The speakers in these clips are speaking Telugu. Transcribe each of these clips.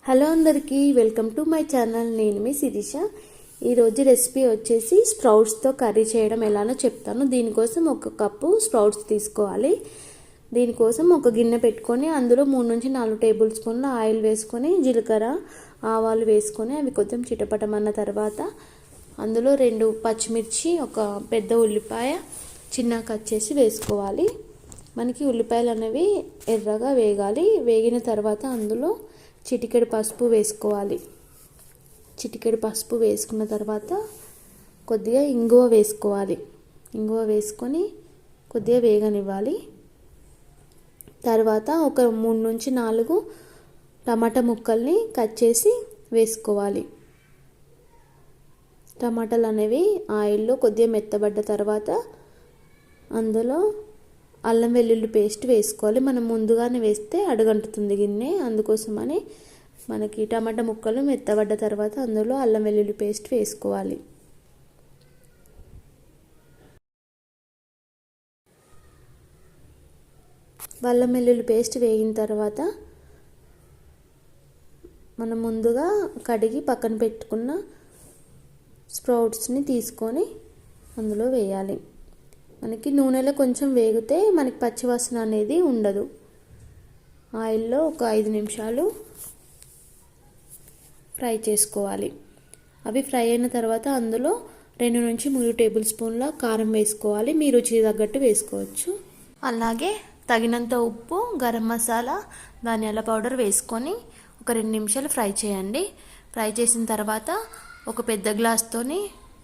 హలో అందరికీ వెల్కమ్ టు మై ఛానల్. నేను మీ శిరీష. ఈరోజు రెసిపీ వచ్చేసి స్ప్రౌట్స్తో కర్రీ చేయడం ఎలానో చెప్తాను. దీనికోసం ఒక కప్పు స్ప్రౌట్స్ తీసుకోవాలి. దీనికోసం ఒక గిన్నె పెట్టుకొని అందులో 3 నుంచి 4 టేబుల్ స్పూన్ల ఆయిల్ వేసుకొని జీలకర్ర ఆవాలు వేసుకొని అవి కొంచెం చిటపటమన్న తర్వాత అందులో 2 పచ్చిమిర్చి, ఒక పెద్ద ఉల్లిపాయ చిన్న కట్ చేసి వేసుకోవాలి. మనకి ఉల్లిపాయలు అనేవి ఎర్రగా వేగాలి. వేగిన తర్వాత అందులో చిటికెడు పసుపు వేసుకోవాలి. చిటికెడు పసుపు వేసుకున్న తర్వాత కొద్దిగా ఇంగువ వేసుకోవాలి. ఇంగువ వేసుకొని కొద్దిగా వేగనివ్వాలి. తర్వాత ఒక 3 నుంచి 4 టమాటా ముక్కల్ని కట్ చేసి వేసుకోవాలి. టమాటాలు అనేవి ఆయిల్లో కొద్దిగా మెత్తబడ్డ తర్వాత అందులో అల్లం వెల్లుల్లి పేస్ట్ వేసుకోవాలి. మనం ముందుగానే వేస్తే అడుగంటుతుంది గిన్నె, అందుకోసమని మనకి టమాటా ముక్కలు మెత్తబడ్డ తర్వాత అందులో అల్లం వెల్లుల్లి పేస్ట్ వేసుకోవాలి. అల్లం వెల్లుల్లి పేస్ట్ వేగిన తర్వాత మనం ముందుగా కడిగి పక్కన పెట్టుకున్న స్ప్రౌట్స్ని తీసుకొని అందులో వేయాలి. మనకి నూనెలో కొంచెం వేగితే మనకి పచ్చివాసన అనేది ఉండదు. ఆయిల్లో ఒక 5 నిమిషాలు ఫ్రై చేసుకోవాలి. అవి ఫ్రై అయిన తర్వాత అందులో 2 నుంచి 3 టేబుల్ స్పూన్ల కారం వేసుకోవాలి. మీ రుచి తగ్గట్టు వేసుకోవచ్చు. అలాగే తగినంత ఉప్పు, గరం మసాలా, ధనియాల పౌడర్ వేసుకొని ఒక 2 నిమిషాలు ఫ్రై చేయండి. ఫ్రై చేసిన తర్వాత ఒక పెద్ద గ్లాస్తోని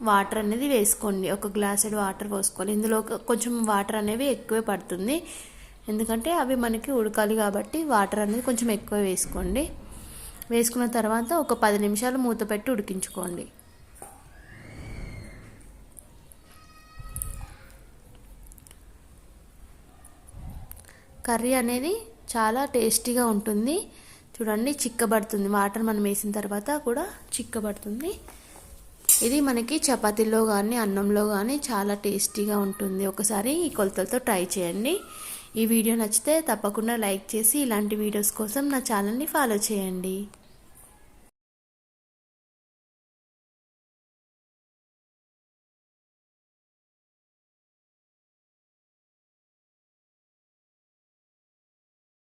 వాటర్ అనేది వేసుకోండి. ఒక గ్లాసుడు వాటర్ పోసుకోవాలి. ఇందులో కొంచెం వాటర్ అనేవి ఎక్కువే పడుతుంది, ఎందుకంటే అవి మనకి ఉడకాలి కాబట్టి వాటర్ అనేది కొంచెం ఎక్కువ వేసుకోండి. వేసుకున్న తర్వాత ఒక 10 నిమిషాలు మూత పెట్టి ఉడికించుకోండి. కర్రీ అనేది చాలా టేస్టీగా ఉంటుంది. చూడండి, చిక్కబడుతుంది. వాటర్ మనం వేసిన తర్వాత కూడా చిక్కబడుతుంది. ఇది మనకి చపాతీలో కానీ అన్నంలో కానీ చాలా టేస్టీగా ఉంటుంది. ఒకసారి ఈ కొలతలతో ట్రై చేయండి. ఈ వీడియో నచ్చితే తప్పకుండా లైక్ చేసి ఇలాంటి వీడియోస్ కోసం నా ఛానల్ని ఫాలో చేయండి.